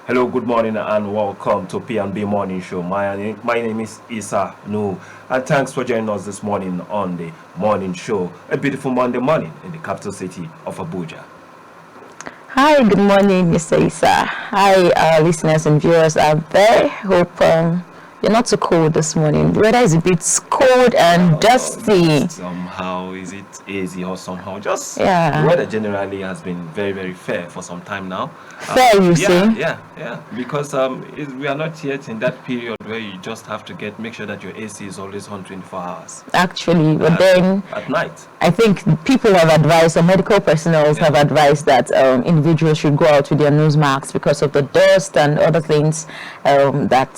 Hello, good morning, and welcome to P&B Morning Show. My name is Isa Nu, and thanks for joining us this morning on the morning show. A beautiful Monday morning in the capital city of Abuja. Hi, good morning, Mr. Isa. Hi, listeners and viewers out there. Hope you're not so cold this morning. The weather is a bit cold and dusty. Somehow, is it easy or somehow? Just Yeah. The weather generally has been very, very fair for some time now. Fair, you say? Yeah. Because we are not yet in that period where you just have to make sure that your AC is always on 24 hours. Actually, but then at night. I think people have advised, or medical personnel have advised that individuals should go out with their nose masks because of the dust and other things that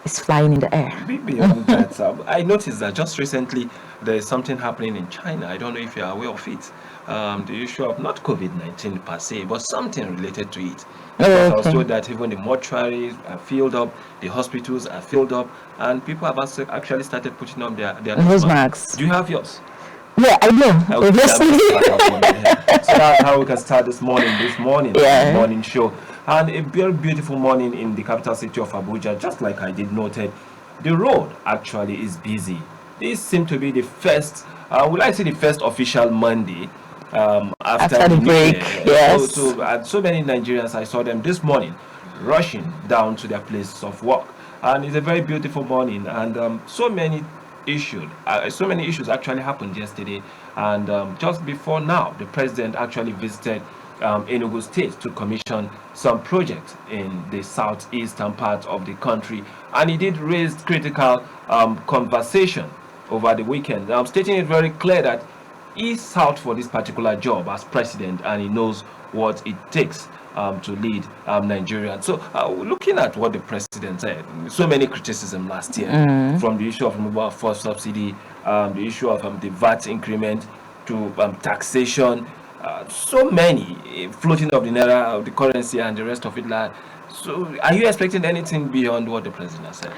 is flying in the air. Beyond that, I noticed that just recently there is something happening in China. I don't know if you are aware of it. The issue of not COVID-19 per se, but something related to it. Because I was told that even the mortuaries are filled up, the hospitals are filled up, and people have actually started putting on their nose masks. Do you have yours? Yeah, I know. Obviously. So that's how we can start this morning, morning show. And a very beautiful morning in the capital city of Abuja, just like I did noted. The road actually is busy. This seems to be the first, will I say the first official Monday after the break. Yes. So many Nigerians, I saw them this morning rushing down to their places of work. And it's a very beautiful morning, and so many issues actually happened yesterday. And just before now, the president actually visited Enugu State to commission some projects in the southeastern part of the country, and he did raise critical conversation over the weekend, stating it very clear that he's out for this particular job as president, and he knows what it takes to lead Nigeria. So looking at what the president said, so many criticism last year, from the issue of mobile phone subsidy, the issue of the VAT increment, to taxation, so many floating of the naira, of the currency, and the rest of it. So are you expecting anything beyond what the president has said?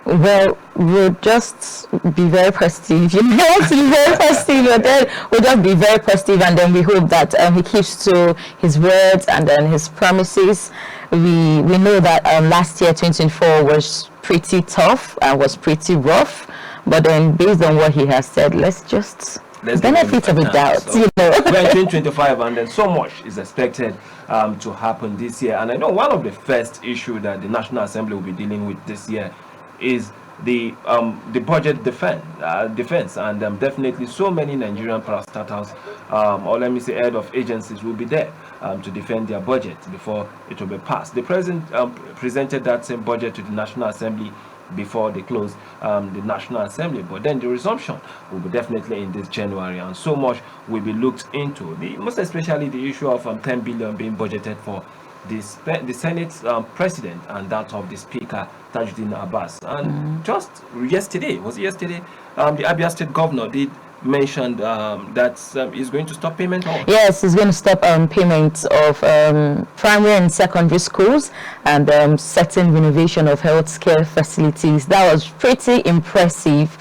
Well, we'll just be very positive. You know, to be very positive, but then we'll just be very positive, and then we hope that he keeps to his words and then his promises. We know that last year, 2024, was pretty tough and was pretty rough, but then based on what he has said, let's benefit of the doubt. So, we're in 2025, and then so much is expected to happen this year. And I know one of the first issues that the National Assembly will be dealing with this year is the budget defense, and definitely so many Nigerian parastatals, or let me say head of agencies, will be there to defend their budget before it will be passed. The president presented that same budget to the National Assembly before they close the National Assembly, but then the resumption will be definitely in this January, and so much will be looked into, most especially the issue of 10 billion being budgeted for the Senate president and that of the Speaker Tajuddin Abbas. And just yesterday, the Abia State governor did mentioned that he's going to stop payment on. Yes, it's going to stop payments of primary and secondary schools and certain renovation of healthcare facilities. That was pretty impressive.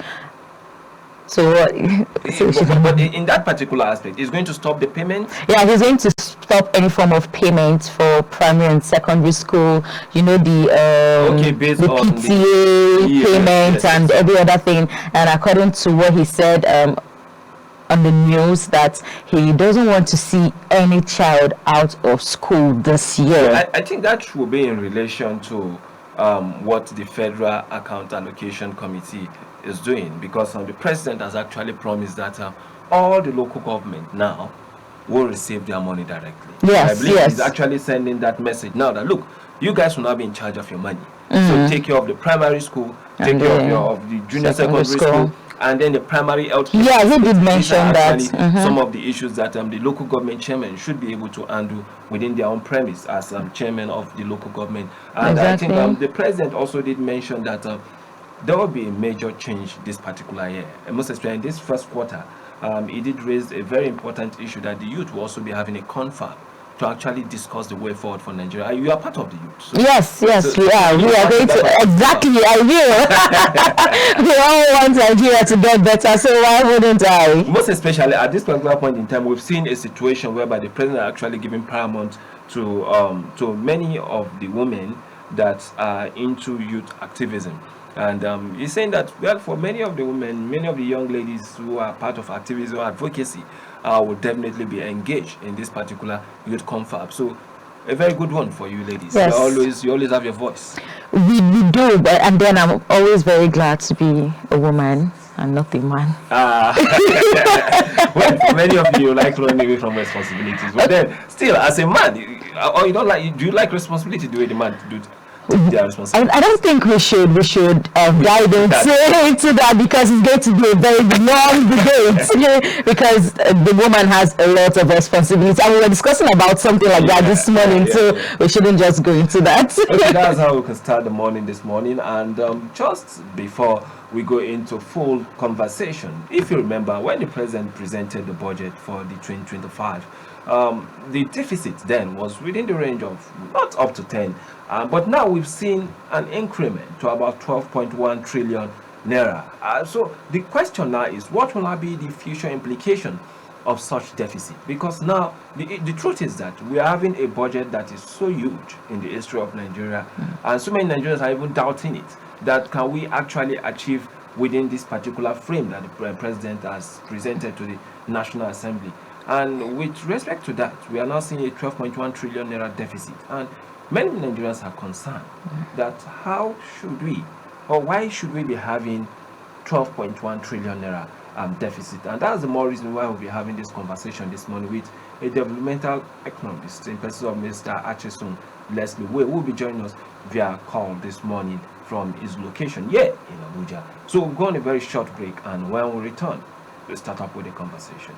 So, but in that particular aspect, he's going to stop the payment? Yeah, he's going to stop any form of payment for primary and secondary school. You know, the based the on PTA payment and every other thing. And according to what he said on the news, that he doesn't want to see any child out of school this year. I think that will be in relation to what the Federal Account Allocation Committee is doing, because the president has actually promised that all the local government now will receive their money directly. Yes, I believe yes. he's actually sending that message now that, look, you guys will now be in charge of your money. So take care of the primary school, take care of the junior secondary school, and then the primary health care. Yeah, he did mention that. Some of the issues that the local government chairman should be able to handle within their own premise as chairman of the local government. And Exactly. I think the president also did mention that there will be a major change this particular year. And most especially in this first quarter, he did raise a very important issue that the youth will also be having a confab to actually discuss the way forward for Nigeria. You are part of the youth. So Yes, so we are. We are going to, exactly, I will. We all want Nigeria to get better, so why wouldn't I? most especially at this particular point in time, we've seen a situation whereby the president actually giving paramount to many of the women that are into youth activism. And he's saying that, well, for many of the women, many of the young ladies who are part of activism or advocacy will definitely be engaged in this particular youth confab. So a very good one for you ladies. Yes. You always have your voice. We do, and then I'm always very glad to be a woman and not a man. Well, for many of you like running away from responsibilities, but then still, as a man, or you don't like, do you like responsibility the way the man do? Their responsibility? I don't think we should dive into that, because it's going to be a very long debate because the woman has a lot of responsibility, and we were discussing about something like that this morning, so we shouldn't just go into that. Okay, that's how we can start the morning this morning. And just before we go into full conversation, if you remember when the president presented the budget for the 2025, the deficit then was within the range of not up to 10, but now we've seen an increment to about 12.1 trillion naira. So the question now is, what will now be the future implication of such deficit? Because now the truth is that we are having a budget that is so huge in the history of Nigeria, and so many Nigerians are even doubting it, that can we actually achieve within this particular frame that the president has presented to the National Assembly. And with respect to that, we are now seeing a 12.1 trillion naira deficit, and many Nigerians are concerned that how should we, or why should we be having 12.1 trillion naira deficit? And that's the more reason why we'll be having this conversation this morning with a developmental economist in person of Mr. Acheson Leslie, who will be joining us via call this morning from his location here in Abuja. So we'll go on a very short break, and when we return, we'll start up with the conversation.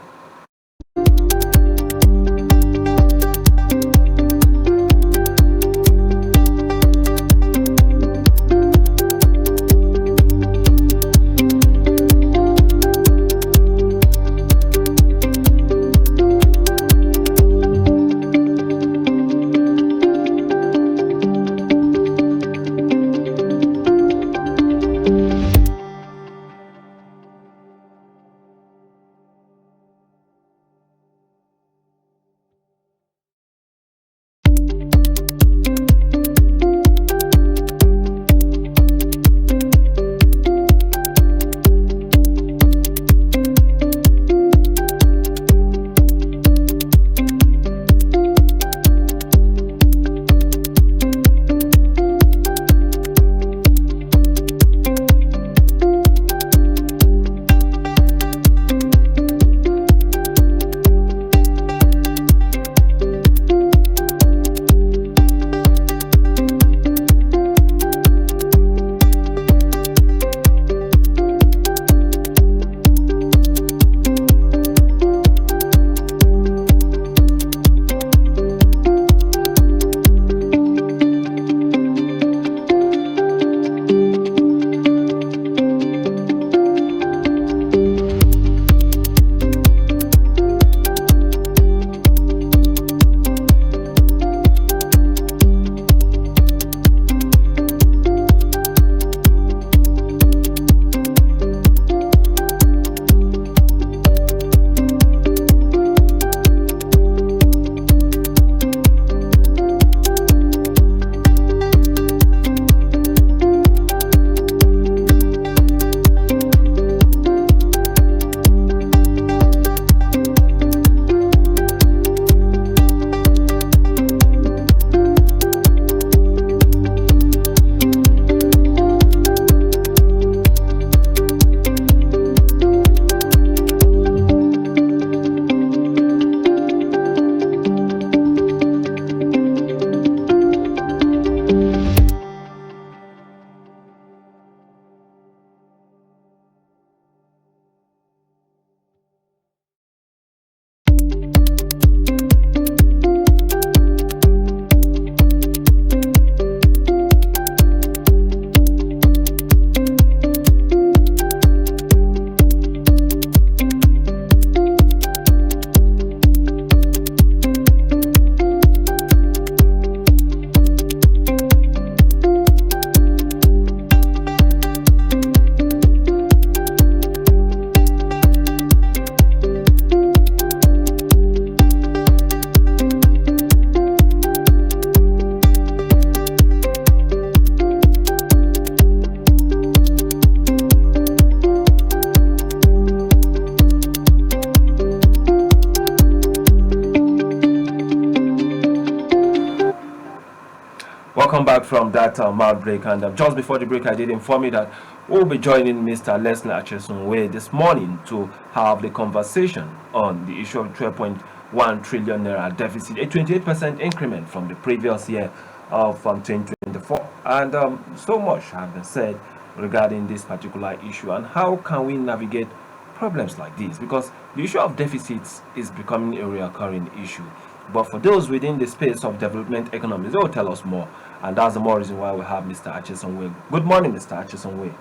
from that mouth break. And just before the break, I did inform you that we'll be joining Mr. Leslie Achesunwe this morning to have the conversation on the issue of 12.1 trillion naira deficit, a 28% increment from the previous year of 2024. And so much has been said regarding this particular issue, and how can we navigate problems like this, because the issue of deficits is becoming a recurring issue. But for those within the space of development economics, they will tell us more, and that's the more reason why we have Mr. Achesunwe. Good morning, Mr. Achesunwe.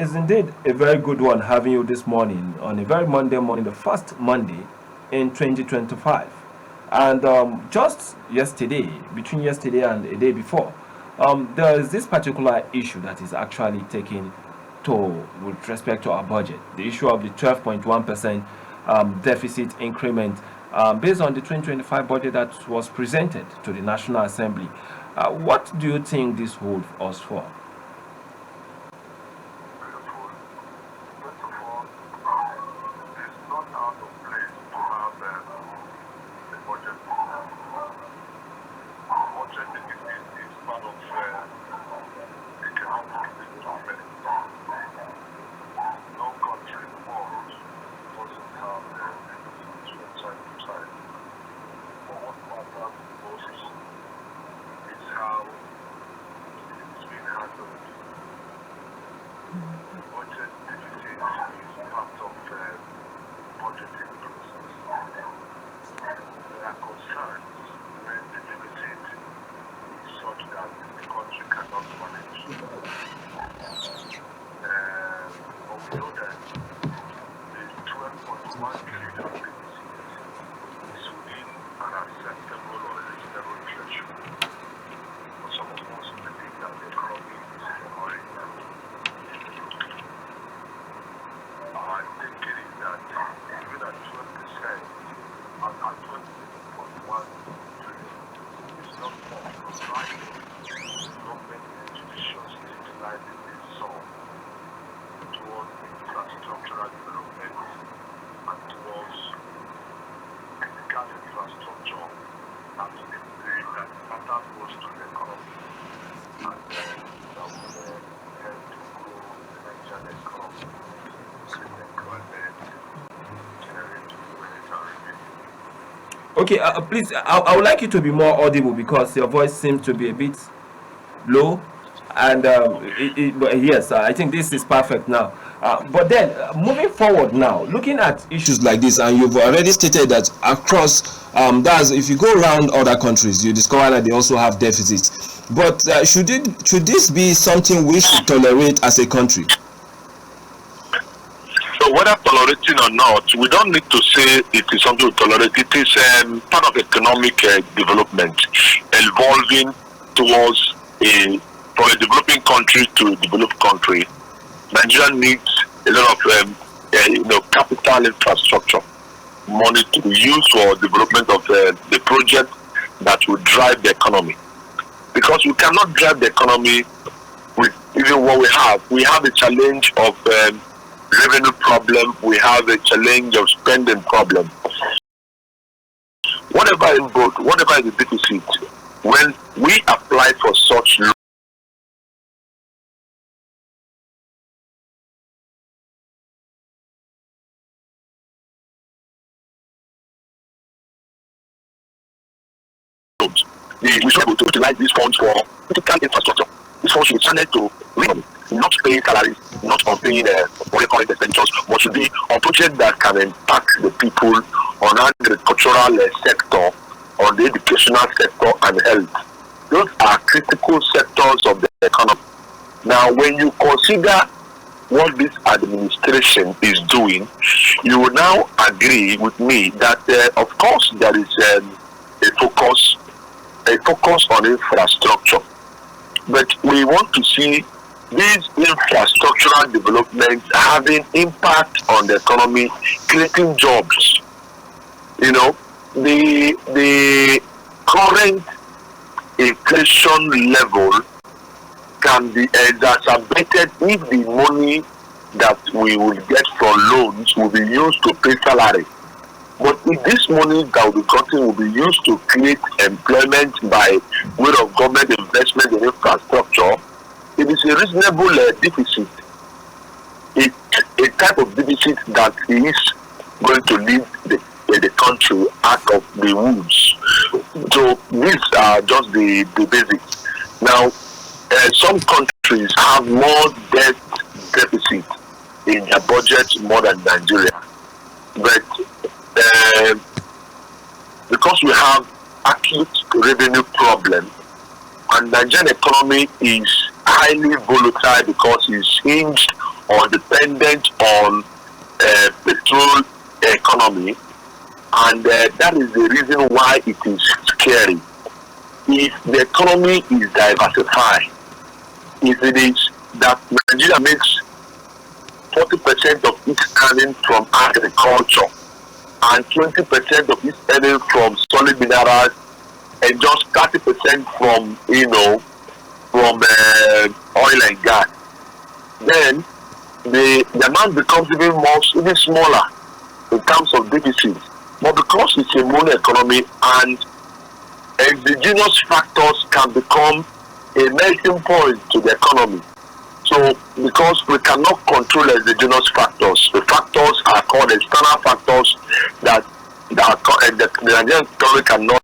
It's indeed a very good one having you this morning on a very Monday morning, the first Monday in 2025. And just yesterday, between yesterday and a day before, there is this particular issue that is actually taking toll with respect to our budget. The issue of the 12.1% deficit increment based on the 2025 budget that was presented to the National Assembly. What do you think this holds us for? Okay, please, I would like you to be more audible because your voice seems to be a bit low. And yes, I think this is perfect now. But then, moving forward now, looking at issues like this, and you've already stated that across, that's if you go around other countries, you discover that they also have deficits. But should this be something we should tolerate as a country? So whether tolerating or not, we don't need to say it is something we tolerate. It is part of economic development, evolving towards from a developing country to a developed country. Nigeria needs a lot of capital infrastructure, money to be used for development of the project that will drive the economy. Because we cannot drive the economy with even what we have. We have a challenge of revenue problem. We have a challenge of spending problem. Whatever is good, whatever is the deficit, when we apply for such we should be able to utilize these funds for critical infrastructure. These funds should be channeled to revenue, not paying salaries, not on paying current expenditures, but should be on projects that can impact the people on agricultural sector, on the educational sector and health. Those are critical sectors of the economy. Now, when you consider what this administration is doing, you will now agree with me that, of course, there is a focus on infrastructure. But we want to see these infrastructural developments having impact on the economy, creating jobs. You know, the current inflation level can be exacerbated if the money that we will get from loans will be used to pay salary. But if this money that will be gotten will be used to create employment by way of government investment in infrastructure, it is a reasonable deficit. A type of deficit that is going to lead the country out of the woods. So these are just the basics. Now, some countries have more debt deficit in their budget more than Nigeria, but because we have acute revenue problem, and Nigerian economy is highly volatile because it's hinged or dependent on petrol economy, and that is the reason why it is scary. If the economy is diversified, if it is that Nigeria makes 40% of its earning from agriculture and 20% of its earning from solid minerals and just 30% from oil and gas, then the amount becomes even smaller in terms of deficit. But because it's a mono economy and exogenous factors can become a melting point to the economy. So because we cannot control exogenous factors, the factors are called external factors that the Nigerian economy cannot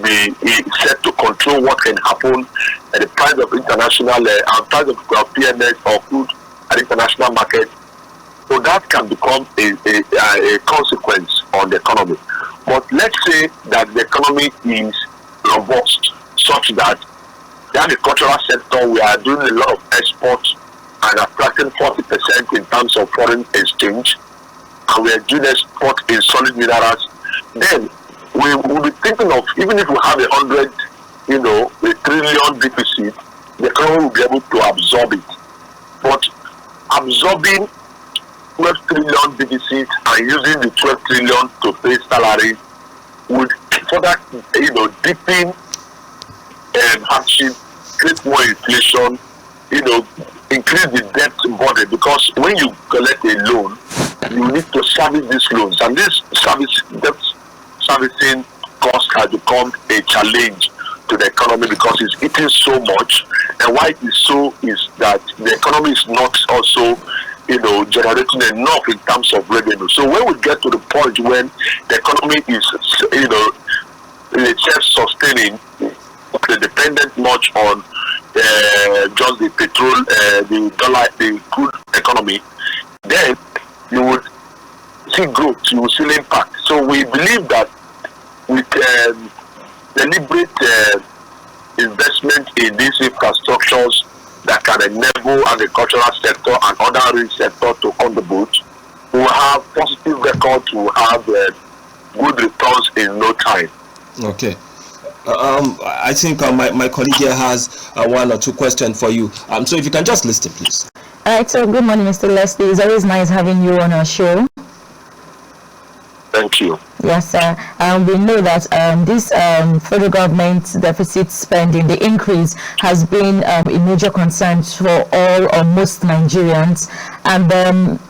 be set to control what can happen at the price of international and price of PMS or crude at international market. So that can become a consequence on the economy. But let's say that the economy is robust, such that the agricultural sector, we are doing a lot of exports and attracting 40% in terms of foreign exchange, and we are doing export in solid minerals. Then we will be thinking of, even if we have a trillion deficit, the economy will be able to absorb it. But absorbing 12 trillion deficit and using the 12 trillion to pay salary would further, deepen hardship, create more inflation, increase the debt burden, because when you collect a loan, you need to service these loans, and this debt servicing cost has become a challenge to the economy because it's eating so much. And why it is so is that the economy is not also generating enough in terms of revenue. So when we get to the point when the economy is self-sustaining, dependent much on just the petrol, the dollar, the crude economy, then you would see growth, you will see impact. So we believe that with deliberate investment in these infrastructures that can enable agricultural sector and other rich sector to contribute, we will have positive record, to have good returns in no time. Okay. I think my colleague here has one or two questions for you. So if you can just listen, please. All right. So good morning, Mr. Leslie. It's always nice having you on our show. Thank you. Yes, sir. We know that this federal government deficit spending, the increase, has been a major concern for all or most Nigerians. And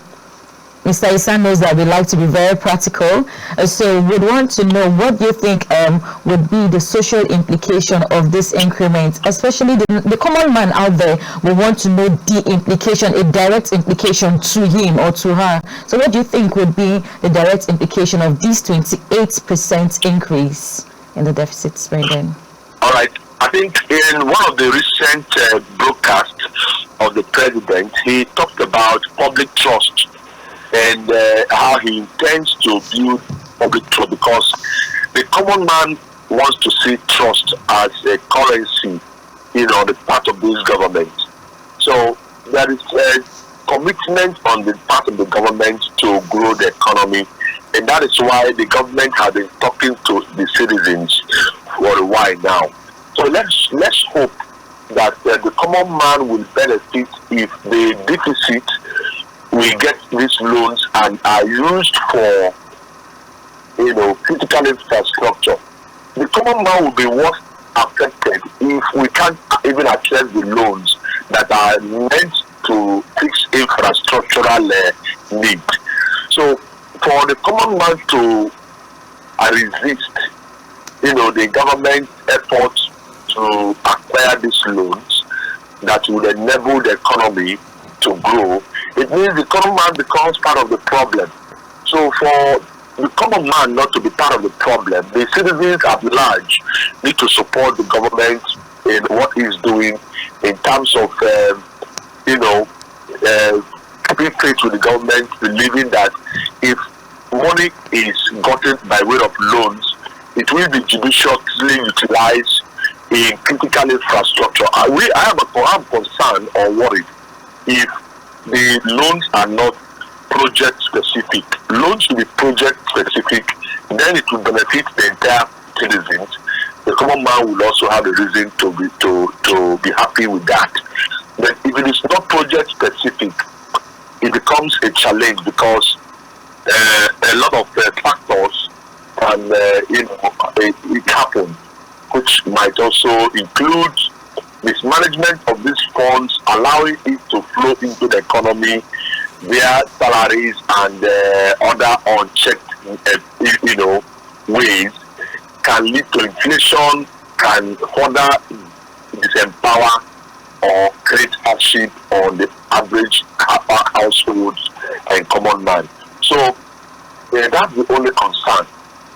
Mr. Isan knows that we like to be very practical. So we'd want to know, what do you think would be the social implication of this increment? Especially the common man out there will want to know the implication, a direct implication to him or to her. So what do you think would be the direct implication of this 28% increase in the deficit spending? All right. I think in one of the recent broadcasts of the president, he talked about public trust and how he intends to build public trust, because the common man wants to see trust as a currency, the part of this government. So there is a commitment on the part of the government to grow the economy, and that is why the government has been talking to the citizens for a while now. So let's hope that the common man will benefit if the deficit, we get these loans and are used for, critical infrastructure. The common man will be worse affected if we can't even access the loans that are meant to fix infrastructural needs. So for the common man to resist, the government efforts to acquire these loans that would enable the economy to grow, it means the common man becomes part of the problem. So for the common man not to be part of the problem, the citizens at large need to support the government in what he's doing in terms of, keeping faith with the government, believing that if money is gotten by way of loans, it will be judiciously utilized in critical infrastructure. I am concerned or worried if the loans are not project specific. Loans should be project specific, then it will benefit the entire citizens. The common man will also have a reason to be happy with that. But if it is not project specific, it becomes a challenge because a lot of factors can it happen, which might also include mismanagement of these funds, allowing it to flow into the economy via salaries and other unchecked ways, can lead to inflation, can further disempower or create hardship on the average households and common man. So that's the only concern.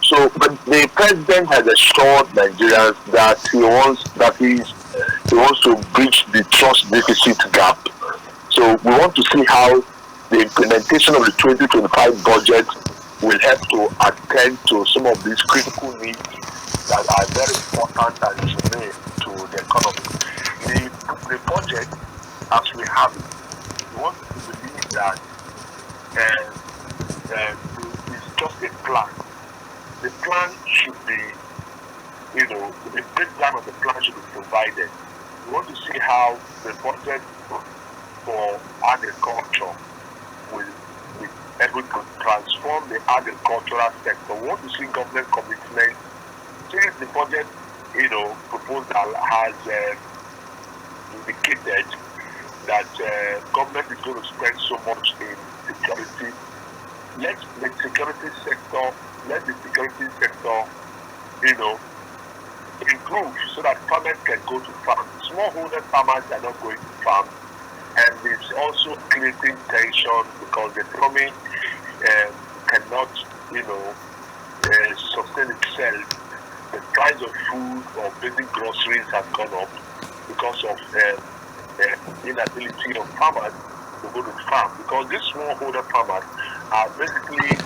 So, but the president has assured Nigerians that he wants to bridge the trust deficit gap. So we want to see how the implementation of the 2025 budget will help to attend to some of these critical needs that are very important and germane to the economy. The budget, as we have it, we want to believe that it's just a plan. The plan should be, the breakdown of the plan should be provided. We want to see how the budget for agriculture will be able to transform the agricultural sector. We want to see government commitment. Since the budget, proposal has indicated that government is going to spend so much in security, let the security sector, improve so that farmers can go to farm. Smallholder farmers are not going to farm, and it's also creating tension because the economy cannot, sustain itself. The price of food or basic groceries has gone up because of inability of farmers to go to farm. Because these smallholder farmers are basically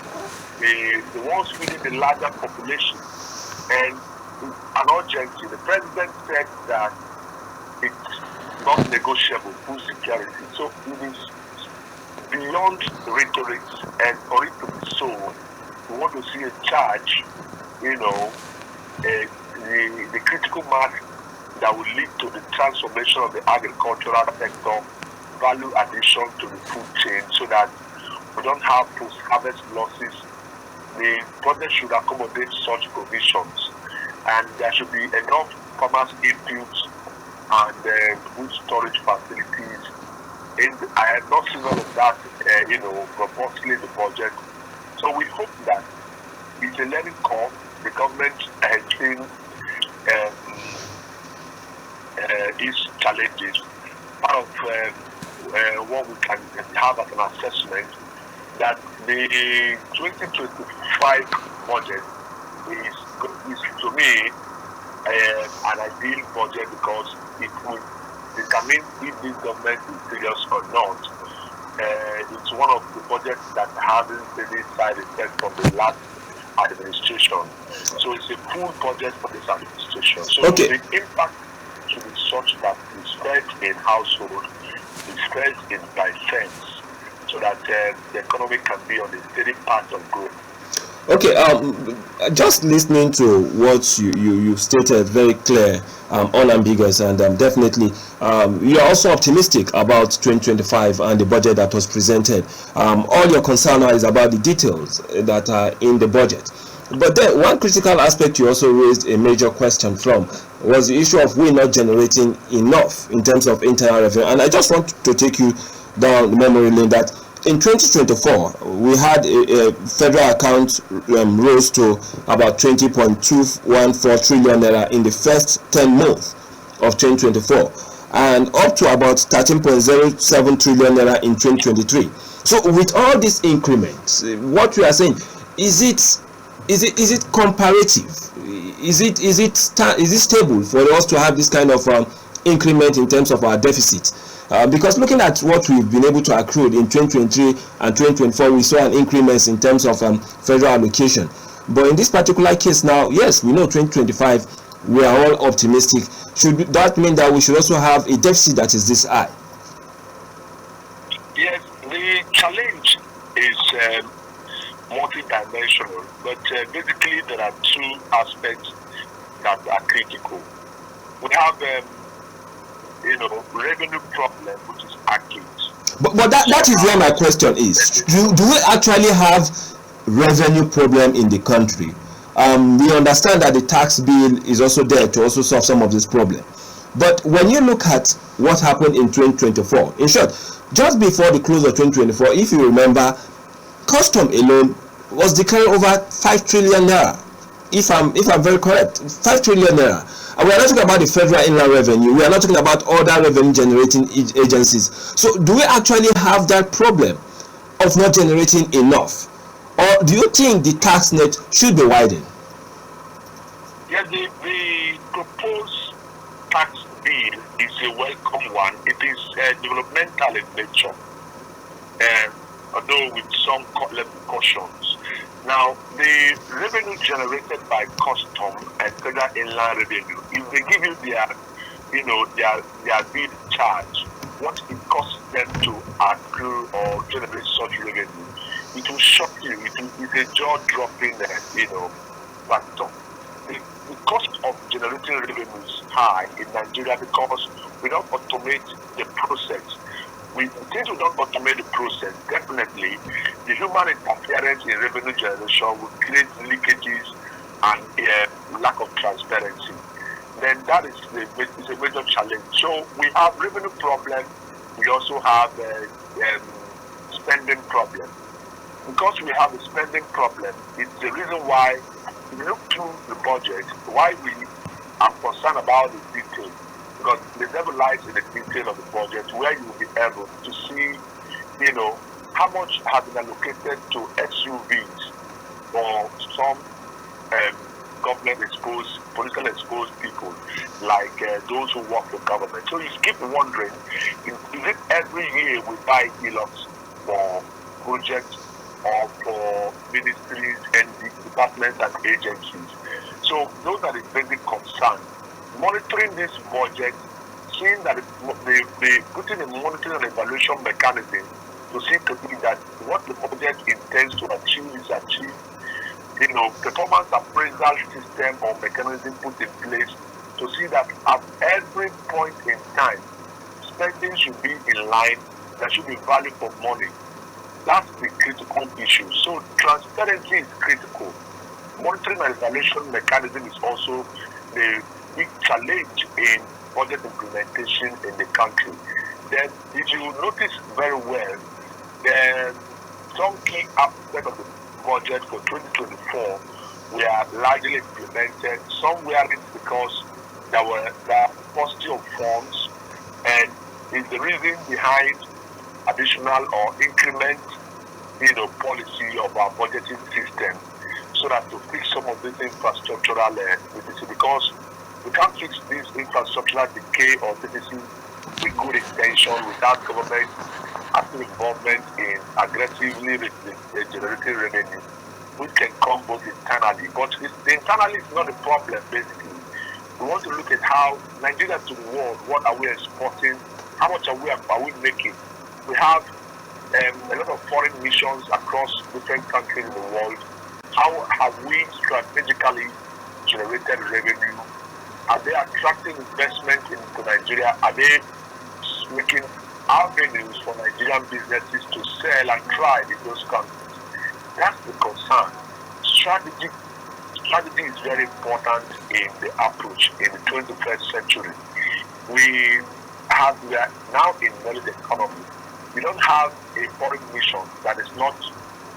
the ones feeding the larger population. And an urgency, the president said that it's not negotiable, food security. So it is beyond rhetoric, and for it to be so, we want to see a charge, the critical mass that will lead to the transformation of the agricultural sector, value addition to the food chain, so that we don't have post-harvest losses. The project should accommodate such provisions, and there should be enough farmers' inputs and food storage facilities. I have not seen all of that, robustly in the budget. So we hope that it's a learning curve. The government has seen these challenges. Part of what we can have as an assessment that the 2025 budget is to me an ideal budget because it will determine if this government is serious or not. It's one of the budgets that hasn't any side effect from the last administration. So it's a full budget for this administration. So the impact should be such that it's spread in household, it's spread in by sense, so that the economy can be on a steady path of growth. Okay, just listening to what you've stated, very clear, unambiguous, and definitely you're also optimistic about 2025 and the budget that was presented. All your concern now is about the details that are in the budget. But then one critical aspect you also raised a major question from was the issue of we not generating enough in terms of internal revenue. And I just want to take you down the memory lane that in 2024, we had a federal account rose to about 20.214 trillion naira in the first 10 months of 2024, and up to about 13.07 trillion naira in 2023. So, with all these increments, what we are saying is it comparative? Is it stable for us to have this kind of increment in terms of our deficit? Because looking at what we've been able to accrue in 2023 and 2024, we saw an increment in terms of federal allocation. But in this particular case now, yes, we know 2025, we are all optimistic. Should that mean that we should also have a deficit that is this high? Yes, the challenge is multi-dimensional, but basically there are two aspects that are critical. We have revenue problem, which is acute. But that is where my question is. Do we actually have revenue problem in the country? We understand that the tax bill is also there to also solve some of this problem. But when you look at what happened in 2024, in short, just before the close of 2024, if you remember, custom alone was declaring over 5 trillion naira. If I'm very correct, 5 trillion naira. And we are not talking about the federal inland revenue. We are not talking about other revenue generating agencies. So do we actually have that problem of not generating enough? Or do you think the tax net should be widened? Yes, the proposed tax bill is a welcome one. It is developmental in nature, although with some cautions. Now, the revenue generated by custom and federal inland revenue, if they give you their bid charge, what it costs them to accrue or generate such revenue, it will shock you. It's a jaw-dropping, factor. The cost of generating revenue is high in Nigeria because we don't automate the process. Since we don't automate the process, definitely the human interference in revenue generation will create leakages and lack of transparency. Then that is a major challenge. So we have revenue problem. We also have spending problem. Because we have a spending problem, it's the reason why if you look through the budget, why we are concerned about the detail. Because the devil lies in the detail of the budget, where you will be able to see, how much has been allocated to SUVs or some government exposed, politically exposed people, like those who work for government. So you keep wondering, is it every year we buy dealers for projects or for ministries and departments and agencies? So those are the basic concerns. Monitoring this budget, seeing that they put in a monitoring and evaluation mechanism to see to it that what the budget intends to achieve is achieved. Performance appraisal system or mechanism put in place to see that at every point in time, spending should be in line, there should be value for money. That's the critical issue. So transparency is critical. Monitoring and evaluation mechanism is also the big challenge in budget implementation in the country. Then, if you notice very well, then some key aspects of the budget for 2024 were largely implemented. Some weren't because there were paucity of funds, and is the reason behind additional or increment, policy of our budgeting system, so that to fix some of these infrastructural deficits, because we can't fix this infrastructural decay or deficit with good intention without government active involvement in aggressively generating revenue, which can come both internally. But the internally is not the problem, basically. We want to look at how Nigeria to the world, what are we exporting, how much are we making. We have a lot of foreign missions across different countries in the world. How have we strategically generated revenue? Are they attracting investment into Nigeria? Are they making avenues for Nigerian businesses to sell and thrive in those countries? That's the concern. Strategy is very important in the approach in the 21st century. We are now in knowledge economy. We don't have a foreign mission that is not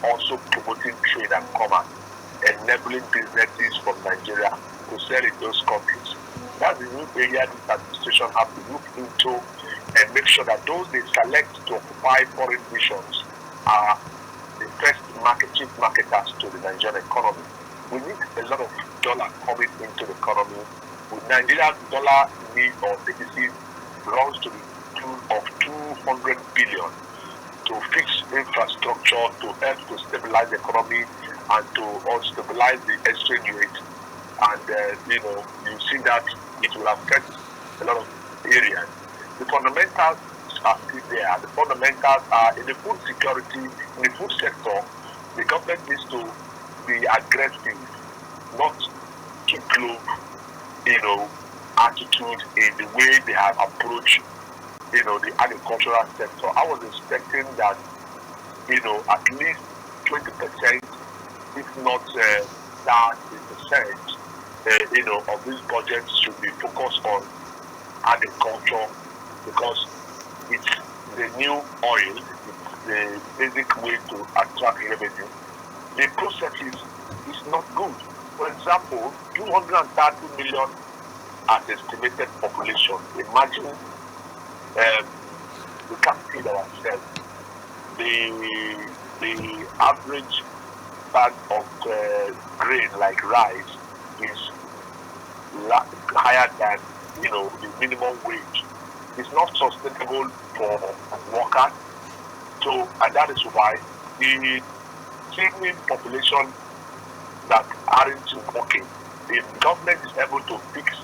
also promoting trade and commerce, enabling businesses from Nigeria to sell in those countries. That's the new area this administration has to look into and make sure that those they select to occupy foreign missions are the first marketers to the Nigerian economy. We need a lot of dollar coming into the economy. With Nigeria's dollar need or deficit runs to the tune of 200 billion to fix infrastructure, to help to stabilize the economy and to also stabilize the exchange rate. And you see that it will affect a lot of areas. The fundamentals are still there. The fundamentals are in the food security, in the food sector. The government needs to be aggressive, not keep low, attitude in the way they have approached, the agricultural sector. I was expecting that, at least 20%, if not 30%, of these budgets should be focused on agriculture because it's the new oil, it's the basic way to attract revenue. The process is not good. For example, 230 million as estimated population. Imagine we can't feed ourselves. The average bag of grain like rice is higher than the minimum wage. It's not sustainable for workers. So, and that is why the teeming population that aren't working, the government is able to fix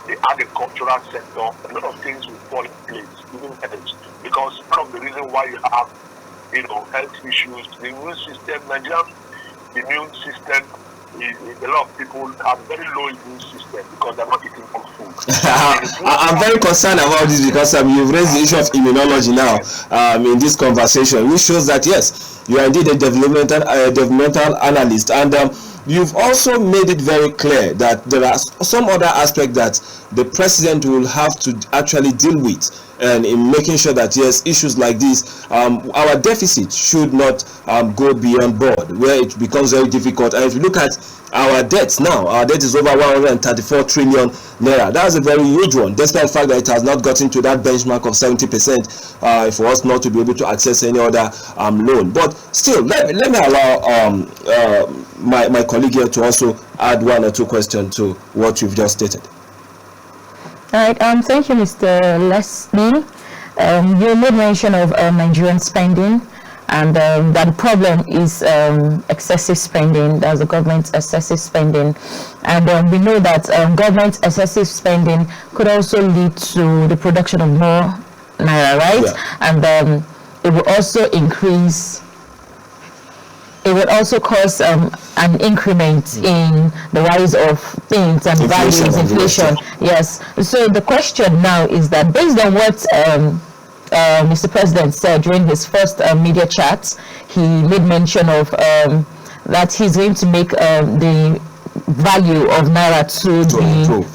the agricultural sector. A lot of things will fall in place, even health, because one of the reasons why you have, health issues, the immune system, Nigerian immune system, a lot of people have very low immune system because they're not eating from food. I'm very concerned about this because you've raised the issue of immunology now in this conversation, which shows that yes, you are indeed a developmental analyst, and you've also made it very clear that there are some other aspects that the president will have to actually deal with, and in making sure that yes, issues like this, our deficit should not go beyond board where it becomes very difficult. And if you look at our debts now, our debt is over 134 trillion naira. That's a very huge one, despite the fact that it has not gotten to that benchmark of 70% for us not to be able to access any other loan. But still, let me allow my colleague here to also add one or two questions to what you've just stated. All right. Thank you, Mr. Leslie. You made mention of Nigerian spending, and that the problem is excessive spending. That's the government's excessive spending, and we know that government's excessive spending could also lead to the production of more naira, right? Yeah. And it will also increase. It would also cause an increment in the rise of things and values, inflation. Yes. So the question now is that based on what Mr. President said during his first media chat, he made mention of that he's going to make the value of naira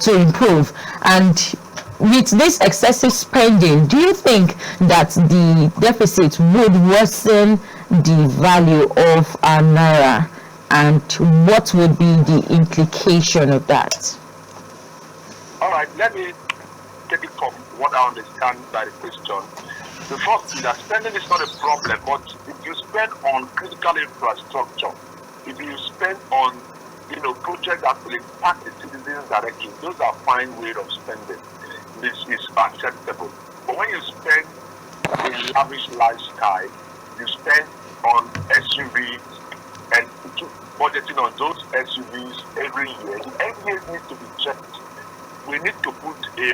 to improve. And with this excessive spending, do you think that the deficit would worsen the value of our naira, and what would be the implication of that? All right, let me take it from what I understand by the question. The first is that spending is not a problem, but if you spend on critical infrastructure, if you spend on projects that will impact the citizens directly, those are fine ways of spending. This is acceptable. But when you spend a lavish lifestyle, you spend on SUVs and keep budgeting on those SUVs every year. The NDAs need to be checked. We need to put a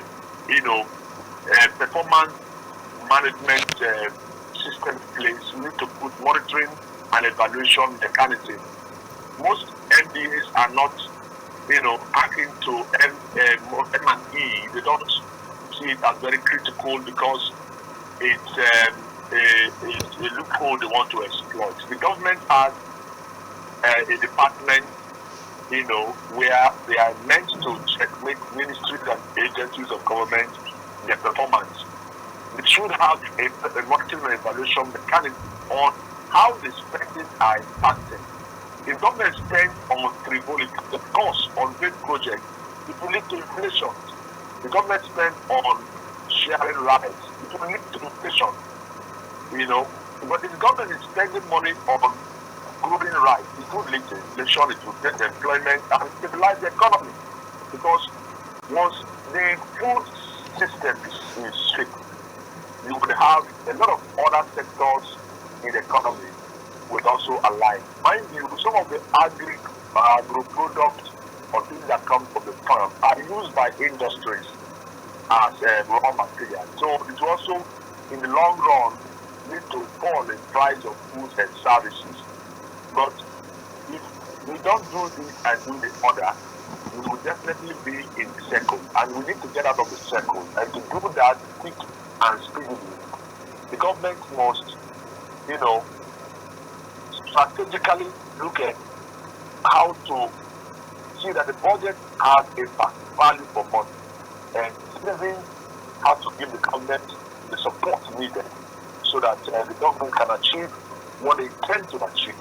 performance management system in place. We need to put monitoring and evaluation mechanism. Most NDAs are not, acting to M&E. They don't see it as very critical because it's a loophole they want to exploit. The government has a department, where they are meant to checkmate ministries and agencies of government, their performance. It should have a monitoring and evaluation mechanism on how the spending are impacted. If government spends on frivolity, the cost on big projects, it will lead to inflation. The government spends on sharing rights, it will lead to inflation. But if the government is spending money on growing rights, it will lead to inflation, it will get employment and stabilize the economy. Because once the food system is strict, you would have a lot of other sectors in the economy would also align. Mind you, some of the agro products or things that come from the farm are used by industries as raw material. So it will also, in the long run, lead to fall in price of goods and services. But if we don't do this and do the other, we will definitely be in the circle. And we need to get out of the circle. And to do that quick and speedily, the government must, strategically look at how to see that the budget has a value for money. And citizens have to give the government the support needed so that the government can achieve what they intend to achieve.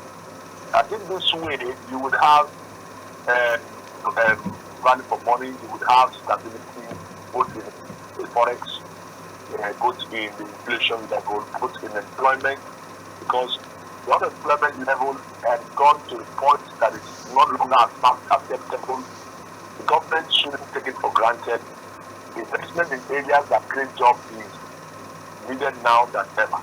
I think this way you would have value for money, you would have stability both in the forex, both in the inflation level, both in employment, because the unemployment level has gone to a point that is no longer acceptable. The government shouldn't take it for granted. Investment in areas that create jobs is needed now than ever.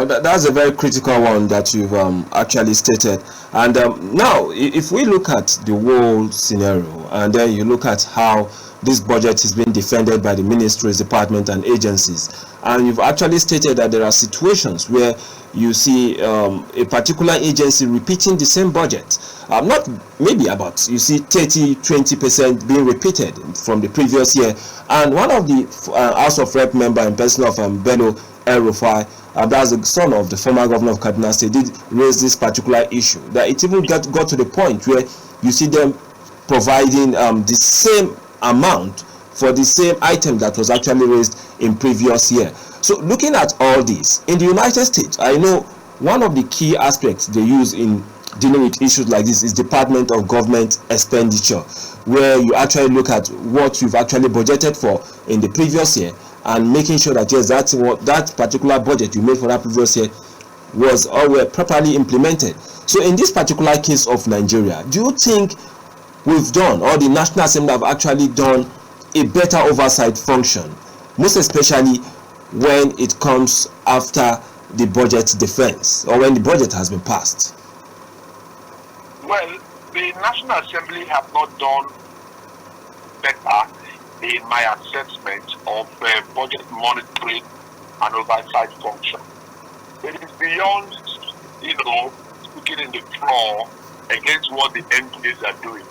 That's a very critical one that you've actually stated. And now, if we look at the whole scenario, and then you look at how this budget is being defended by the ministries, departments, and agencies, and you've actually stated that there are situations where you see a particular agency repeating the same budget, not maybe about, you see 30-20% being repeated from the previous year. And one of the House of Rep member in person of Bello El-Rufai, that's the son of the former governor of Kaduna State, did raise this particular issue, that it even got to the point where you see them providing the same amount for the same item that was actually raised in previous year. So looking at all this, in the United States, I know one of the key aspects they use in dealing with issues like this is Department of Government Expenditure, where you actually look at what you've actually budgeted for in the previous year and making sure that yes, that's what that particular budget you made for that previous year was or were properly implemented. So in this particular case of Nigeria, do you think we've done, or the National Assembly have actually done a better oversight function, most especially when it comes after the budget defense or when the budget has been passed? Well, the National Assembly have not done better in my assessment of budget monitoring and oversight function. It is beyond, speaking in the floor against what the MPs are doing.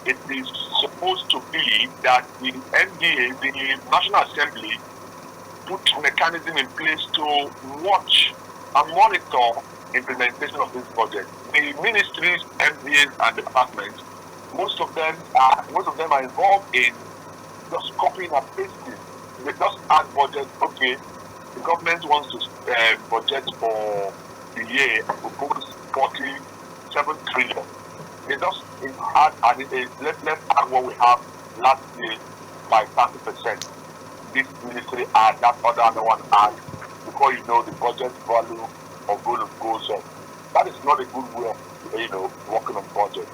It is supposed to be that the NDA, the National Assembly, put mechanism in place to watch and monitor implementation of this budget. The ministries, MDAs, and departments, most of them are involved in just copying and pasting. They just add budget. Okay, the government wants to budget for the year and propose 47 trillion. They just add let's add what we have last year by 30%. This ministry add, that other one add. Before you know, the budget value of goes up. That is not a good way of working on budget.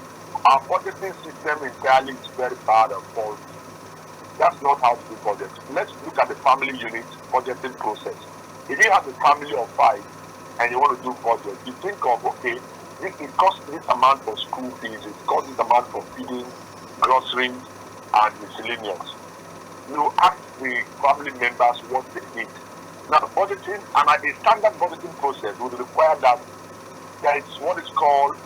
Our budgeting system entirely is very bad and faulty. That's not how to do budget. Let's look at the family unit budgeting process. If you have a family of 5 and you want to do budget, you think of, okay, it costs this amount for school fees, it costs this amount for feeding, groceries, and miscellaneous. You ask the family members what they need. Now, budgeting, and a standard budgeting process would require that there is what is called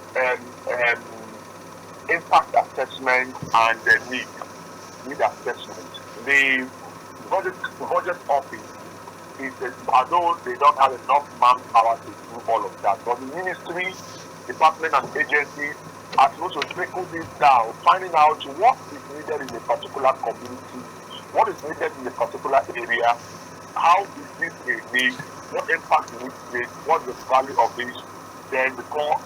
impact assessment and need assessment. The budget office is, although they don't have enough manpower to do all of that, but the ministry, department, and agency are supposed to trickle this down, finding out what is needed in a particular community, what is needed in a particular area, how is this a need, what impact it needs, what's the value of this, then before,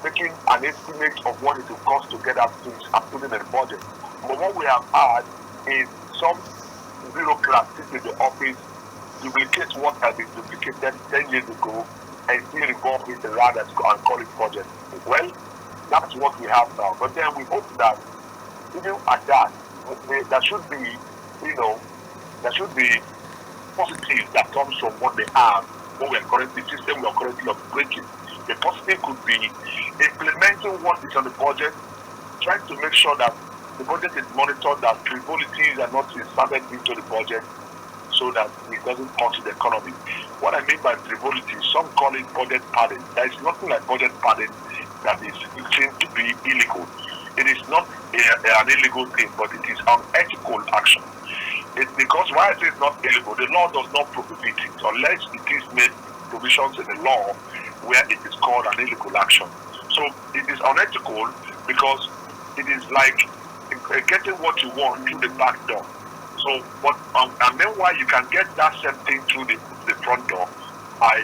making an estimate of what it will cost to get that things and put it in the budget. But what we have had is some bureaucrats sit in the office, duplicate what has been duplicated 10 years ago, and still involved in the radars and call it project. Well, that's what we have now. But then we hope that even at that, there should be, there should be positive that comes from what they have, what we are currently, the system we are currently operating. The positive could be implementing what is on the budget, trying to make sure that the budget is monitored, that frivolities are not inserted into the budget so that it doesn't hurt the economy. What I mean by frivolity, some call it budget padding. There is nothing like budget padding that is seen to be illegal. It is not an illegal thing, but it is an ethical action. It's because why I say it's not illegal, the law does not prohibit it unless it is made provisions in the law where it is called an illegal action. So it is unethical because it is like getting what you want through the back door. So, but and meanwhile you can get that same thing through the front door by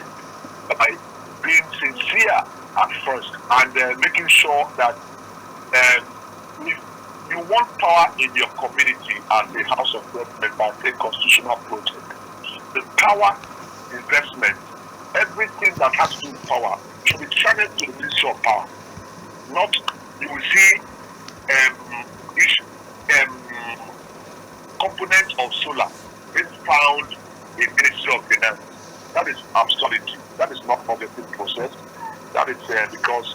being sincere at first and making sure that if you want power in your community as a House of Government by a constitutional project, the power investment, everything that has to do with power should be channeled to the Ministry of Power. Not, you will see each component of solar is found in Ministry of Finance. That is absurdity. That is not budgeting process. That is because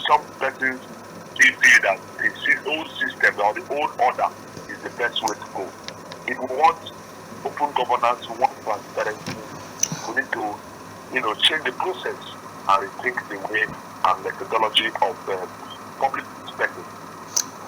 some persons feel that the old system or the old order is the best way to go. If we want open governance, we want transparency, we need to, change the process and rethink the way and methodology of public spending.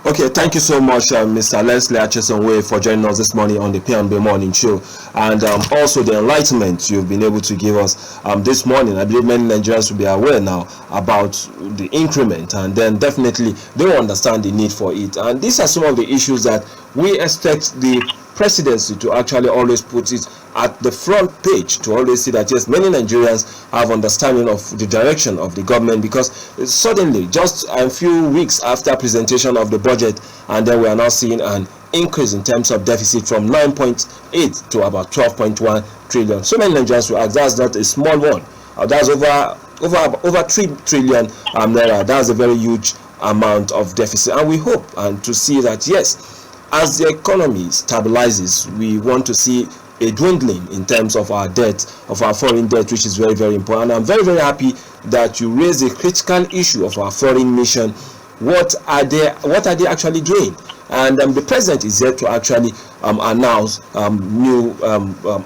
Okay, thank you so much, Mr. Leslie Achesonwe, for joining us this morning on the P&B Morning Show, and also the enlightenment you've been able to give us this morning. I believe many Nigerians will be aware now about the increment, and then definitely they will understand the need for it. And these are some of the issues that we expect the presidency to actually always put it at the front page, to always see that yes, many Nigerians have understanding of the direction of the government, because suddenly just a few weeks after presentation of the budget, and then we are now seeing an increase in terms of deficit from 9.8 to about 12.1 trillion. So many Nigerians will ask, that's not a small one. That's over 3 trillion naira. That's a very huge amount of deficit, and we hope and to see that yes, as the economy stabilizes, we want to see a dwindling in terms of our debt, of our foreign debt, which is very, very important. And I'm very, very happy that you raised the critical issue of our foreign mission. What are they actually doing? And the president is here to actually announce new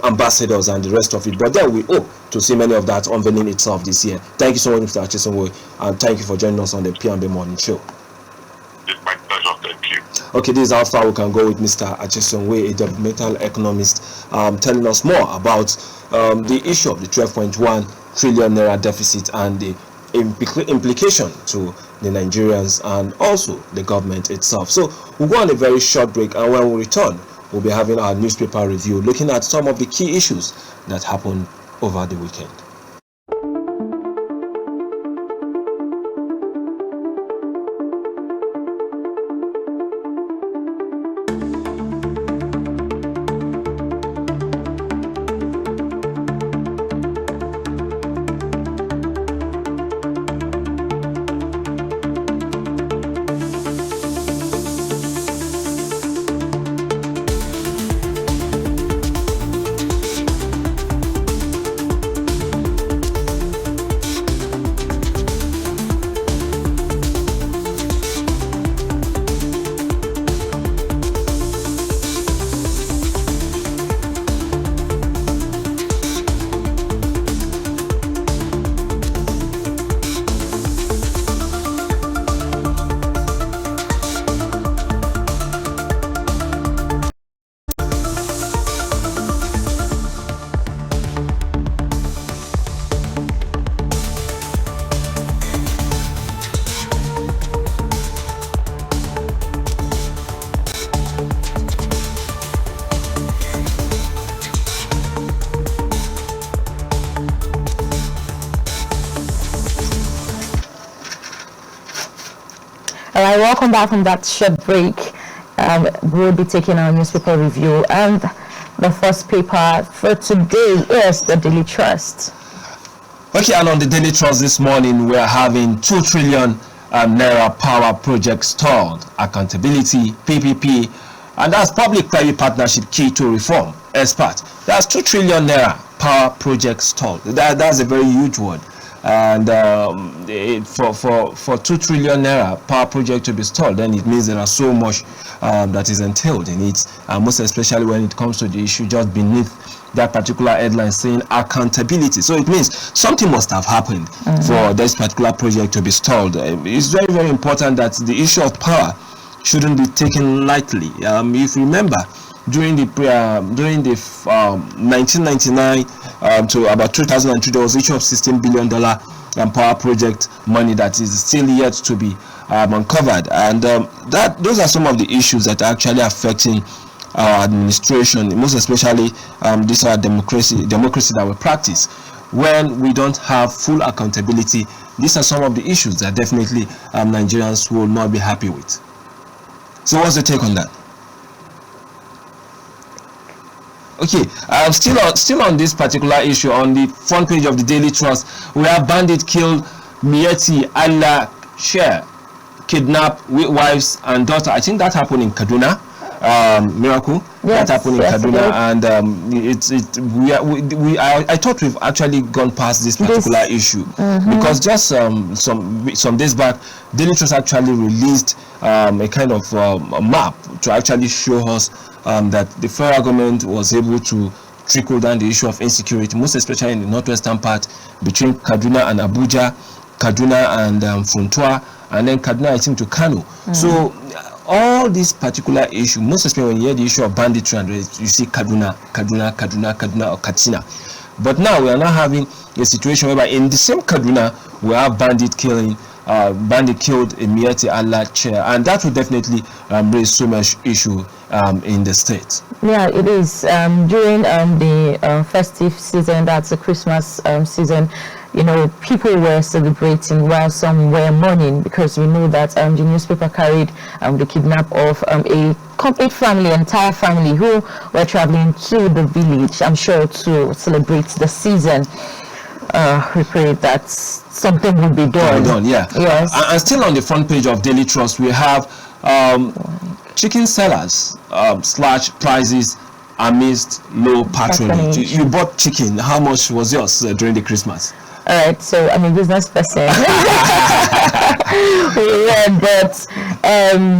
ambassadors and the rest of it. But then we hope to see many of that unveiling itself this year. Thank you so much, Mr. Achesonwe, and thank you for joining us on the P&B Morning Show. It's my pleasure. Thank you. Okay, this is how far we can go with Mr. Achesonwe, a developmental economist, telling us more about the issue of the 12.1 trillion naira deficit and the implication to the Nigerians and also the government itself. So we'll go on a very short break, and when we return, we'll be having our newspaper review, looking at some of the key issues that happened over the weekend. right, welcome back from that short break. We'll be taking our newspaper review, and the first paper for today is the Daily Trust. Okay, and on the Daily Trust this morning, we're having 2 trillion naira power project stalled, accountability, PPP, and that's public-private partnership key to reform. Expert, that's 2 trillion naira power project stalled. That's a very huge word. And for 2 trillion naira power project to be stalled, then it means there are so much that is entailed in it, most especially when it comes to the issue just beneath that particular headline saying accountability. So it means something must have happened for this particular project to be stalled. It's very, very important that the issue of power shouldn't be taken lightly. If you remember, during the 1999 to about 2002, there was issue of $16 billion power project money that is still yet to be uncovered, and those are some of the issues that are actually affecting our administration, most especially this our democracy that we practice. When we don't have full accountability, these are some of the issues that definitely Nigerians will not be happy with. So what's the take on that? Okay, still on this particular issue, on the front page of the Daily Trust, we have bandit killed Mieti Allah Share, kidnap wives and daughter. I think that happened in Kaduna. Miracle. Yes, that happened in Kaduna, and I thought we've actually gone past this particular issue because just some days back, Daily Trust actually released a kind of a map to actually show us that the federal government was able to trickle down the issue of insecurity, most especially in the northwestern part between Kaduna and Abuja, Kaduna and Funtua, and then Kaduna, I think, to Kano. So all this particular issue, most especially when you hear the issue of banditry, and you see Kaduna, or Katsina. But now we are now having a situation whereby in the same Kaduna, we have bandit killed a Mieti Allah chair, and that will definitely raise so much issue in the state. Yeah, it is. During the festive season, that's the Christmas season, you know, people were celebrating while some were mourning, because we know that the newspaper carried the kidnap of a complete family, entire family, who were traveling to the village, I'm sure, to celebrate the season. We pray that something will be done. Yeah. Yes. And still on the front page of Daily Trust, we have chicken sellers slash prices amidst low patronage. You bought chicken. How much was yours during the Christmas? All right, so I'm a business person. But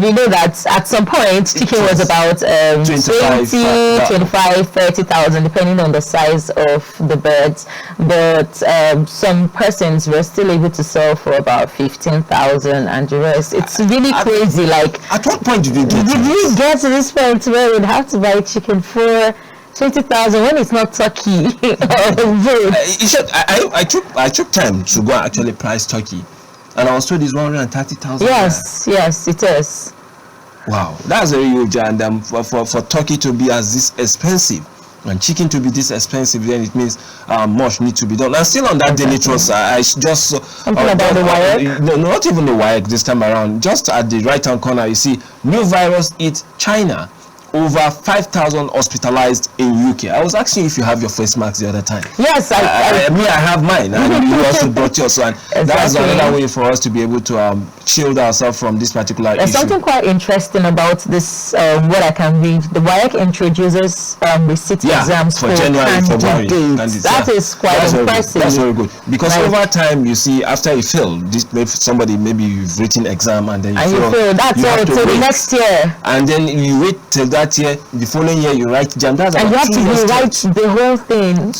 we know that at some point chicken was about 25, 30,000, depending on the size of the birds. But some persons were still able to sell for about 15,000, and the rest. It's really crazy. Like, at what point did you get? Did we get to this point where we'd have to buy chicken for 20,000 when it's not turkey? I took time to go and actually price turkey, and I was told it's 130,000. Yes, it is. Wow, that's very huge. And for turkey to be as this expensive and chicken to be this expensive, then it means much need to be done. And still on that Daily Trust, I just something about the WAEC. No, not even the WAEC this time around. Just at the right hand corner, you see new virus hits China. Over 5,000 hospitalized in UK. I was asking if you have your face masks the other time. Yes, I have mine, and you also brought yours. And that's another way for us to be able to shield ourselves from this particular There's issue. Something quite interesting about this, what I can read. The WAEC introduces receipt exams for January, February. That is quite impressive. That's very good. Because over time, you see, after you fail, maybe you've written exam and then you fail. That's all till the next year. And then you wait till that year, the following year you write jam. That's and you have to rewrite the whole thing.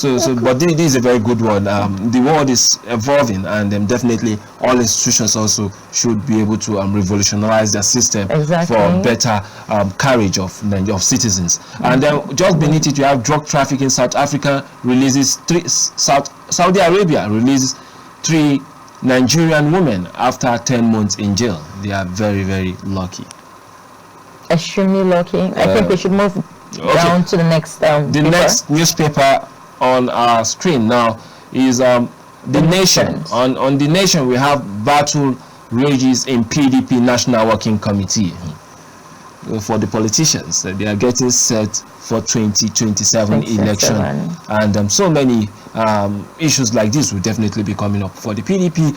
But this is a very good one. The world is evolving, and definitely all institutions also should be able to revolutionize their system for better carriage of citizens. And then just beneath it, you have drug trafficking. South Africa releases Saudi Arabia releases 3 Nigerian women after 10 months in jail. They are very, very lucky. Extremely lucky. I think we should move down to the next paper. Next newspaper on our screen now is The Nation. On The Nation, we have battle rages in PDP National Working Committee. For the politicians, they are getting set for 2027 election, and so many issues like this will definitely be coming up. For the PDP,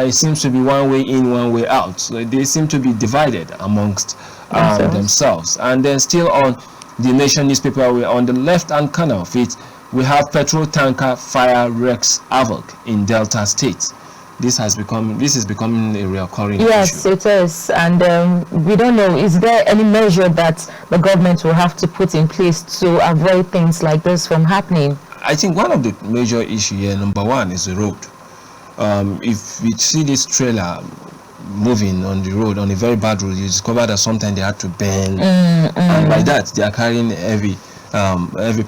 it seems to be one way in, one way out. So they seem to be divided amongst themselves. And then still on the Nation newspaper, we're on the left-hand corner of it, we have petrol tanker fire wreaks havoc in Delta State. This is becoming a recurring yes, issue. It is, and we don't know, is there any measure that the government will have to put in place to avoid things like this from happening? I think one of the major issues here, number one, is the road. If we see this trailer moving on the road, on a very bad road, you discover that sometimes they had to bend, and by that they are carrying heavy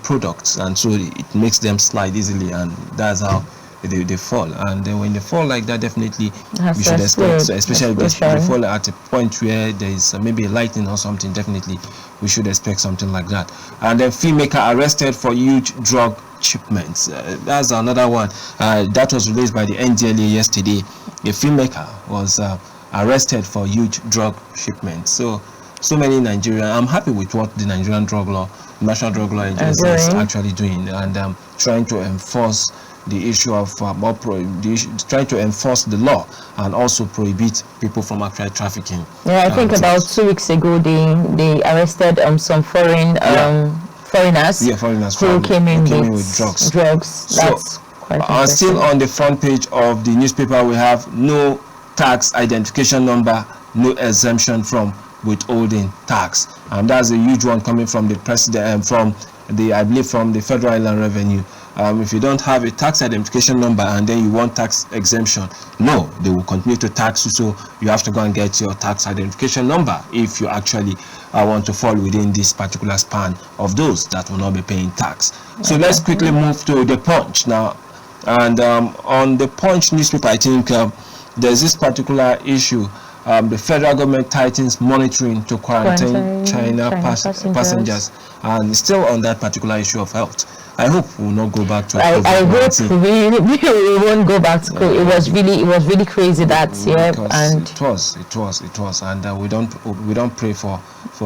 products, and so it makes them slide easily, and that's how they fall. And then when they fall like that, definitely we should expect, especially if they fall at a point where there is maybe lightning or something, definitely we should expect something like that. And then filmmaker arrested for huge drug shipments. That's another one that was released by the NDLA yesterday. A filmmaker was arrested for huge drug shipments. So many Nigerian. I'm happy with what the Nigerian National Drug Law Agency is actually doing, and trying to enforce the issue of trying to enforce the law and also prohibit people from actually trafficking. Yeah, I think about 2 weeks ago they arrested some foreigners who came in with drugs. That's quite interesting. Still on the front page of the newspaper, we have no tax identification number, no exemption from withholding tax, and that's a huge one coming from the president, I believe from the Federal Inland Revenue. If you don't have a tax identification number and then you want tax exemption, no, they will continue to tax you, so you have to go and get your tax identification number if you actually want to fall within this particular span of those that will not be paying tax. So let's quickly move to the Punch now. And on the Punch newspaper, I think there's this particular issue. The federal government tightens monitoring to quarantine China passengers, and still on that particular issue of health. I hope we will not go back to I hope we won't go back to COVID. It was really crazy that year, and it was, and we don't pray for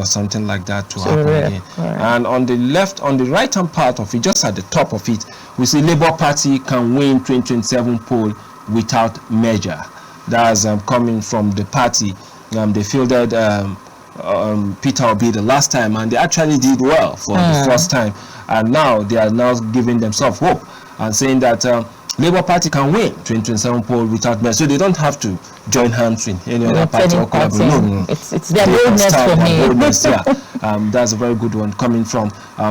something like that to happen again. And on the right hand part of it, just at the top of it, we see Labour Party can win 2027 poll without measure. That's coming from the party. They fielded Peter Obi the last time, and they actually did well for the first time. And now they are now giving themselves hope and saying that Labour Party can win 2027 poll without measure. So they don't have to join hands with any other party or collaborate. No. It's their boldness for me. That's a very good one coming from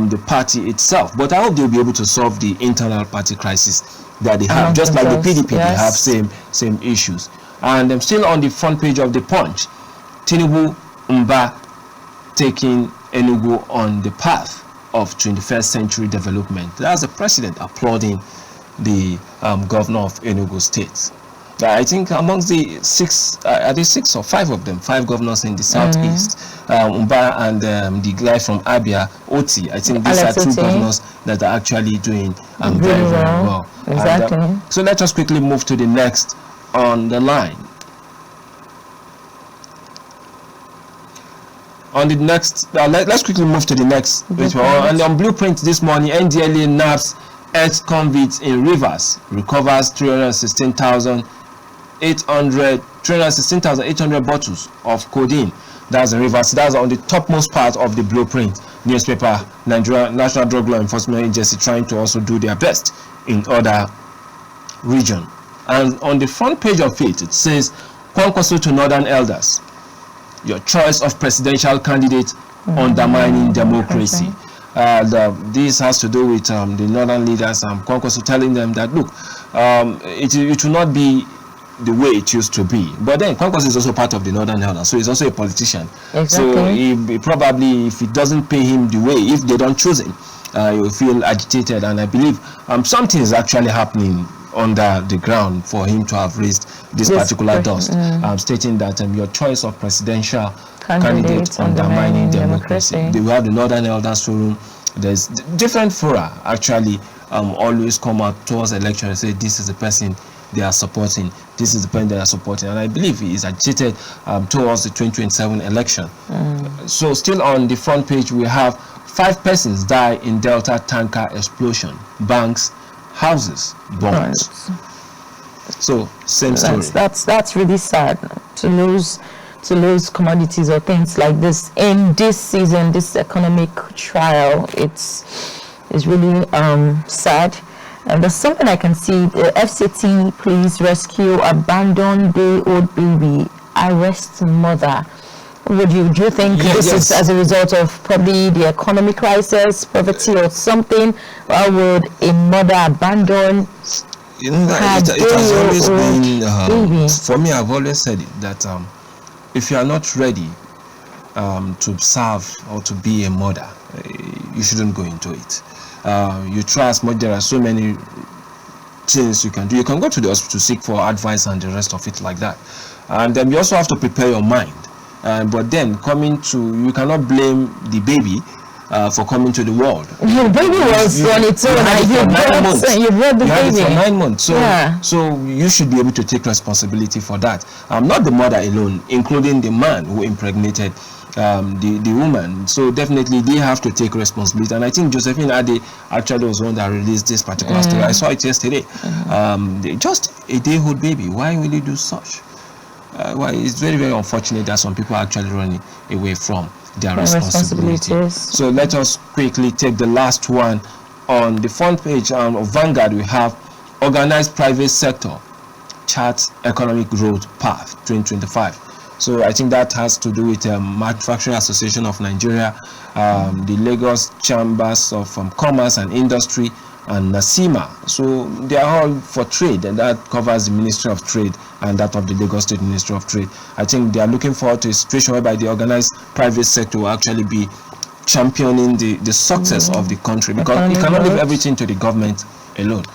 the party itself. But I hope they'll be able to solve the internal party crisis that they have. Just like the PDP, they have same issues. And I'm still on the front page of the Punch. Tinubu Mba taking Enugu on the path of 21st century development. That's the president applauding the governor of Enugu State. I think amongst the six or five of them, 5 governors in the southeast, Mba and the guy from Abia, Oti. I think these are 2 governors that are actually doing very well. Exactly. And, so let us quickly move to the next on the line. On the next, let's quickly move to the next. And on Blueprint this morning, NDLA nabbs ex-convicts in Rivers, recovers 316,800 bottles of codeine. That's in Rivers. That's on the topmost part of the Blueprint newspaper. Nigeria National Drug Law Enforcement Agency trying to also do their best in other region. And on the front page of it, it says, Kwankwaso to Northern Elders. Your choice of presidential candidate undermining democracy. This has to do with the northern leaders, Kwankwaso telling them that, look, it will not be the way it used to be. But then Kwankwaso is also part of the northern elders, so he's also a politician. Exactly. So he probably, if it doesn't pay him the way, if they don't choose him, he will feel agitated. And I believe something is actually happening under the ground for him to have raised this particular dust, stating that your choice of presidential candidate undermining democracy. They will have the Northern Elders Forum. There's different fora actually always come out towards election and say this is the person they are supporting. This is the point they are supporting, and I believe he is agitated towards the 2027 election. So still on the front page, we have 5 persons die in Delta tanker explosion. Banks, houses burned. So same story. That's really sad to lose commodities or things like this in this season, this economic trial. It's really sad. And there's something I can see. The FCT police rescue abandoned day-old baby, arrest mother. Do you think this is as a result of probably the economic crisis, poverty, or something? Why would a mother abandon? It has always been, for me, I've always said it, that if you are not ready to serve or to be a mother, you shouldn't go into it. You try as much. There are so many things you can do. You can go to the hospital to seek for advice and the rest of it like that. And then you also have to prepare your mind. But then you cannot blame the baby for coming to the world. Your baby was on its own. You brought the baby for 9 months. So you should be able to take responsibility for that. Not the mother alone, including the man who impregnated the woman. So definitely they have to take responsibility. And I think Josephine Ade actually was one that released this particular story. I saw it yesterday. Just a day-old baby. Why will you do such? Well, it's very, very unfortunate that some people are actually running away from their responsibilities. So let us quickly take the last one. On the front page of Vanguard, we have organized private sector charts economic growth path 2025. So I think that has to do with Manufacturing Association of Nigeria, the Lagos Chambers of Commerce and Industry, and NASIMA. So they are all for trade, and that covers the Ministry of Trade and that of the Lagos State Ministry of Trade. I think they are looking forward to a situation whereby the organized private sector will actually be championing the success of the country, because you cannot leave everything to the government alone.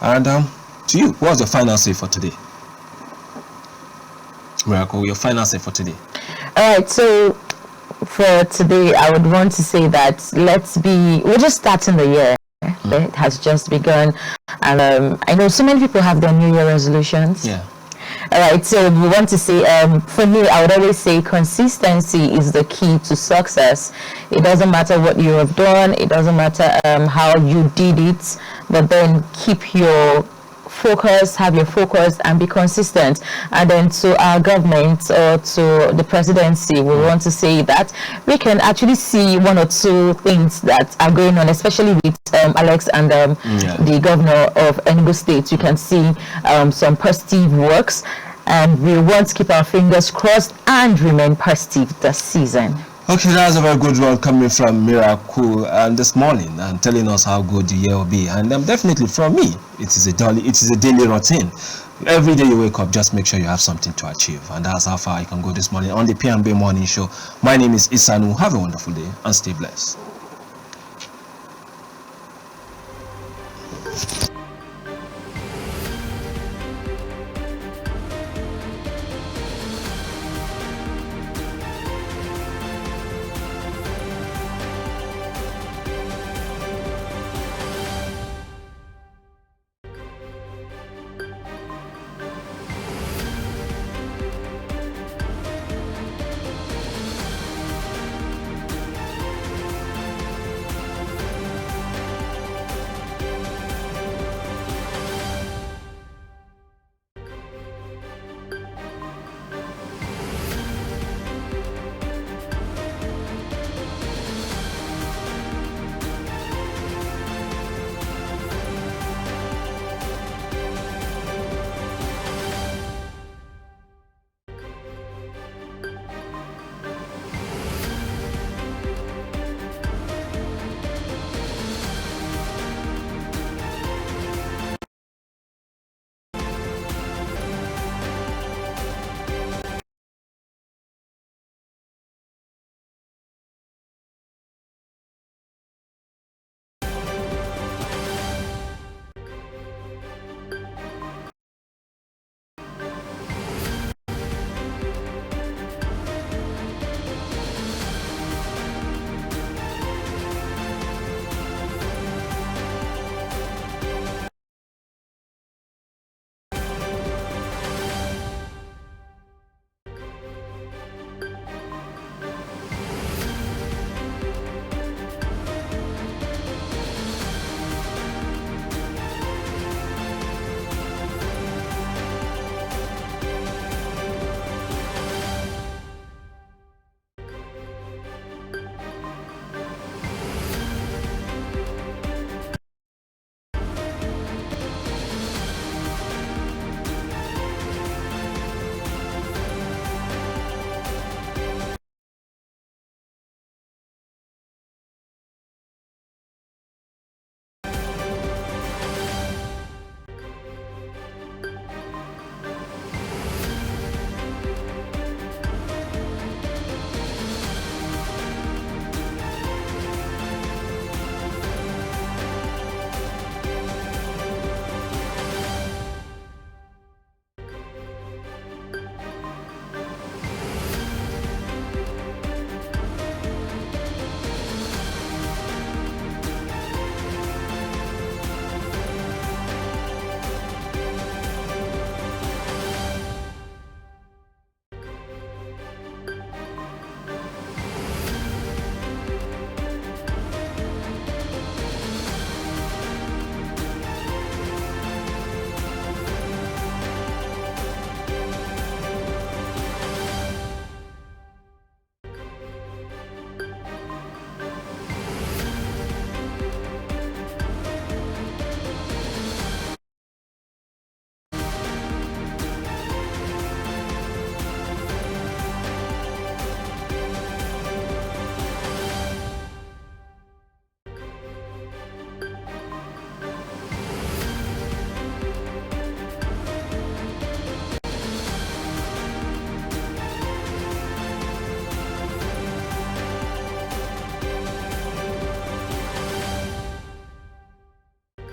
And to you, what's your final say for today? Miracle, your final say for today. All right, so for today, I would want to say that we're just starting the year. It has just begun, and I know so many people have their New Year resolutions. Yeah. All right, so we want to say, for me, I would always say consistency is the key to success. It doesn't matter what you have done, it doesn't matter how you did it, but then keep your focus, have your focus, and be consistent. And then to our government or to the presidency, we want to say that we can actually see 1 or 2 things that are going on, especially with Alex and the governor of Enugu State. You can see some positive works, and we want to keep our fingers crossed and remain positive this season. Okay, that's a very good one coming from Miracle this morning, and telling us how good the year will be. And definitely from me, it is a daily routine. Every day you wake up, just make sure you have something to achieve, and that's how far I can go this morning on the P&B Morning Show. My name is Isanu. Have a wonderful day and stay blessed.